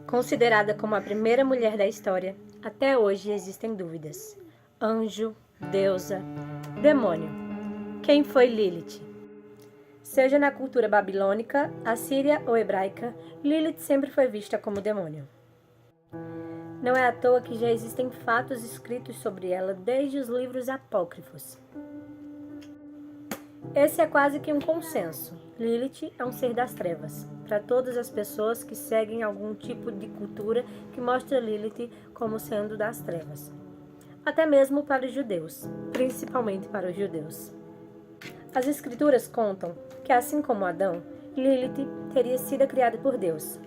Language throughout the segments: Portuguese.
Considerada como a primeira mulher da história, até hoje existem dúvidas. Anjo, deusa, demônio. Quem foi Lilith? Seja na cultura babilônica, assíria ou hebraica, Lilith sempre foi vista como demônio. Não é à toa que já existem fatos escritos sobre ela desde os livros apócrifos. Esse é quase que um consenso. Lilith é um ser das trevas, para todas as pessoas que seguem algum tipo de cultura que mostra Lilith como sendo das trevas. Até mesmo para os judeus, principalmente para os judeus. As escrituras contam que, assim como Adão, Lilith teria sido criada por Deus.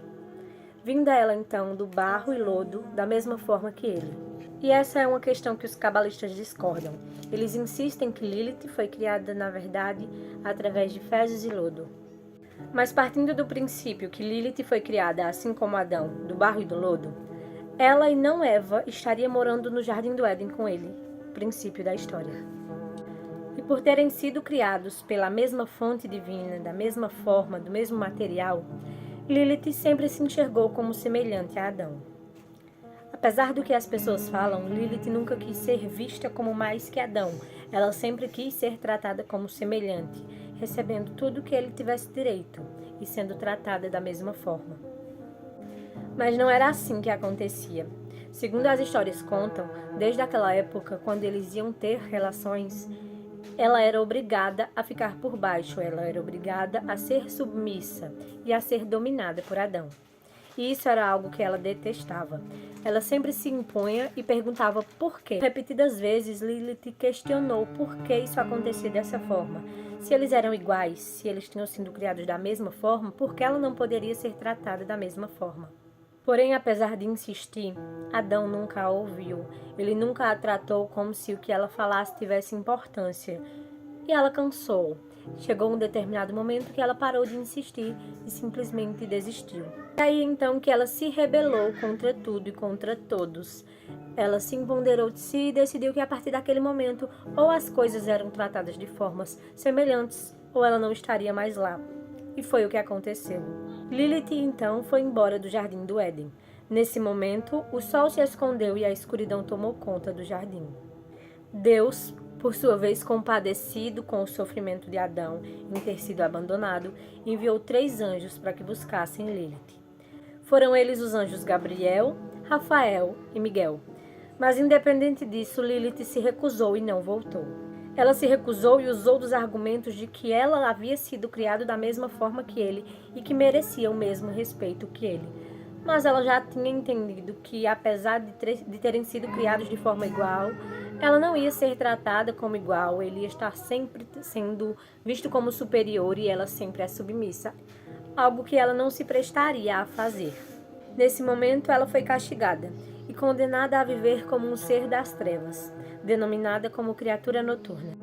Vinda ela então do barro e lodo, da mesma forma que ele. E essa é uma questão que os cabalistas discordam. Eles insistem que Lilith foi criada, na verdade, através de fezes e lodo. Mas partindo do princípio que Lilith foi criada, assim como Adão, do barro e do lodo, ela e não Eva estaria morando no Jardim do Éden com ele, princípio da história. E por terem sido criados pela mesma fonte divina, da mesma forma, do mesmo material, Lilith sempre se enxergou como semelhante a Adão. Apesar do que as pessoas falam, Lilith nunca quis ser vista como mais que Adão. Ela sempre quis ser tratada como semelhante, recebendo tudo o que ele tivesse direito e sendo tratada da mesma forma. Mas não era assim que acontecia. Segundo as histórias contam, desde aquela época, quando eles iam ter relações, ela era obrigada a ficar por baixo, ela era obrigada a ser submissa e a ser dominada por Adão. E isso era algo que ela detestava. Ela sempre se impunha e perguntava por quê. Repetidas vezes, Lilith questionou por que isso acontecia dessa forma. Se eles eram iguais, se eles tinham sido criados da mesma forma, por que ela não poderia ser tratada da mesma forma? Porém, apesar de insistir, Adão nunca a ouviu. Ele nunca a tratou como se o que ela falasse tivesse importância. E ela cansou. Chegou um determinado momento que ela parou de insistir e simplesmente desistiu. É aí então que ela se rebelou contra tudo e contra todos. Ela se empoderou de si e decidiu que a partir daquele momento ou as coisas eram tratadas de formas semelhantes ou ela não estaria mais lá. E foi o que aconteceu. Lilith então foi embora do Jardim do Éden. Nesse momento, o sol se escondeu e a escuridão tomou conta do jardim. Deus, por sua vez compadecido com o sofrimento de Adão em ter sido abandonado, enviou 3 anjos para que buscassem Lilith. Foram eles os anjos Gabriel, Rafael e Miguel. Mas independente disso, Lilith se recusou e não voltou. Ela se recusou e usou dos argumentos de que ela havia sido criada da mesma forma que ele e que merecia o mesmo respeito que ele. Mas ela já tinha entendido que, apesar de terem sido criados de forma igual, ela não ia ser tratada como igual, ele ia estar sempre sendo visto como superior e ela sempre é submissa, algo que ela não se prestaria a fazer. Nesse momento, ela foi castigada e condenada a viver como um ser das trevas, denominada como criatura noturna.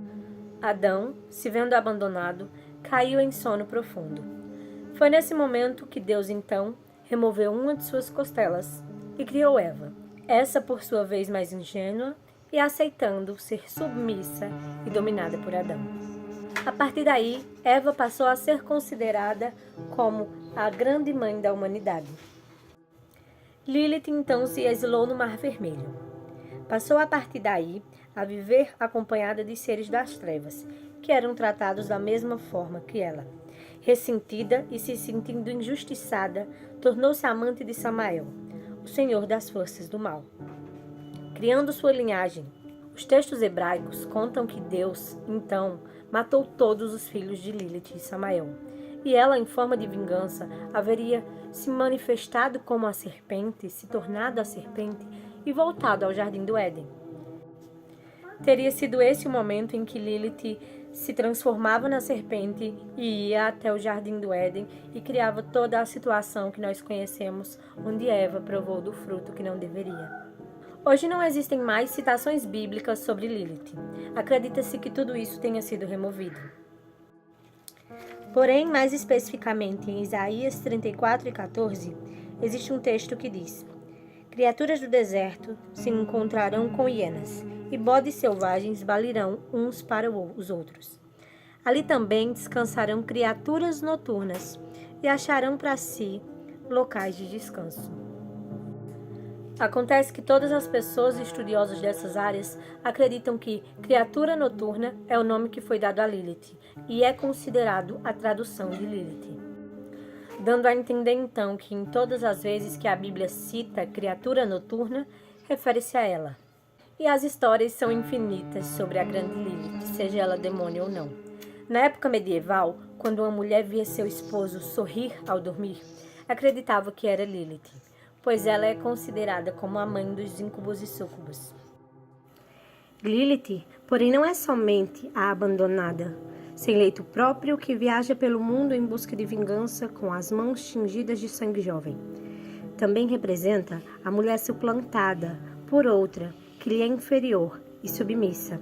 Adão, se vendo abandonado, caiu em sono profundo. Foi nesse momento que Deus, então, removeu uma de suas costelas e criou Eva, essa por sua vez mais ingênua e aceitando ser submissa e dominada por Adão. A partir daí, Eva passou a ser considerada como a grande mãe da humanidade. Lilith então se exilou no Mar Vermelho. Passou a partir daí a viver acompanhada de seres das trevas, que eram tratados da mesma forma que ela. Ressentida e se sentindo injustiçada, tornou-se amante de Samael, o senhor das forças do mal. Criando sua linhagem, os textos hebraicos contam que Deus, então, matou todos os filhos de Lilith e Samael, e ela, em forma de vingança, haveria se manifestado como a serpente, se tornado a serpente e voltado ao Jardim do Éden. Teria sido esse o momento em que Lilith se transformava na serpente e ia até o Jardim do Éden e criava toda a situação que nós conhecemos, onde Eva provou do fruto que não deveria. Hoje não existem mais citações bíblicas sobre Lilith. Acredita-se que tudo isso tenha sido removido. Porém, mais especificamente em Isaías 34:14, existe um texto que diz: Criaturas do deserto se encontrarão com hienas, e bodes selvagens balirão uns para os outros. Ali também descansarão criaturas noturnas, e acharão para si locais de descanso. Acontece que todas as pessoas estudiosas dessas áreas acreditam que criatura noturna é o nome que foi dado a Lilith e é considerado a tradução de Lilith, dando a entender então que em todas as vezes que a Bíblia cita criatura noturna, refere-se a ela. E as histórias são infinitas sobre a grande Lilith, seja ela demônio ou não. Na época medieval, quando uma mulher via seu esposo sorrir ao dormir, acreditava que era Lilith, pois ela é considerada como a mãe dos íncubos e súcubos. Lilith, porém, não é somente a abandonada, sem leito próprio, que viaja pelo mundo em busca de vingança com as mãos tingidas de sangue jovem. Também representa a mulher suplantada por outra, que lhe é inferior e submissa,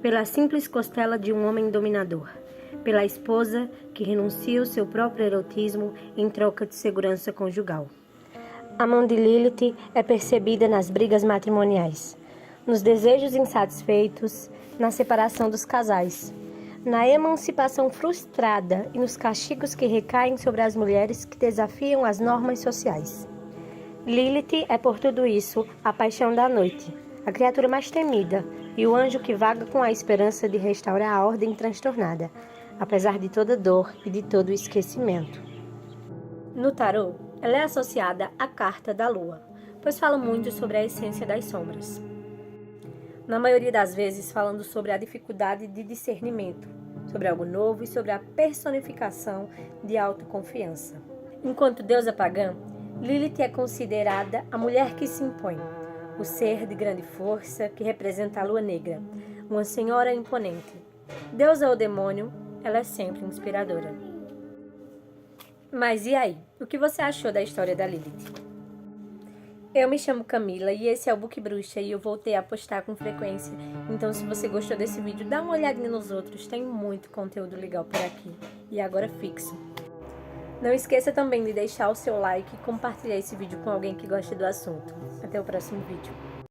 pela simples costela de um homem dominador, pela esposa que renuncia ao seu próprio erotismo em troca de segurança conjugal. A mão de Lilith é percebida nas brigas matrimoniais, nos desejos insatisfeitos, na separação dos casais, na emancipação frustrada e nos castigos que recaem sobre as mulheres que desafiam as normas sociais. Lilith é por tudo isso a paixão da noite, a criatura mais temida e o anjo que vaga com a esperança de restaurar a ordem transtornada, apesar de toda dor e de todo esquecimento. No tarô, ela é associada à carta da lua, pois fala muito sobre a essência das sombras. Na maioria das vezes falando sobre a dificuldade de discernimento, sobre algo novo e sobre a personificação de autoconfiança. Enquanto deusa pagã, Lilith é considerada a mulher que se impõe, o ser de grande força que representa a lua negra, uma senhora imponente. Deusa ou demônio, ela é sempre inspiradora. Mas e aí? O que você achou da história da Lilith? Eu me chamo Camila e esse é o Book Bruxa e eu voltei a postar com frequência. Então se você gostou desse vídeo, dá uma olhadinha nos outros, tem muito conteúdo legal por aqui. E agora fixo. Não esqueça também de deixar o seu like e compartilhar esse vídeo com alguém que goste do assunto. Até o próximo vídeo.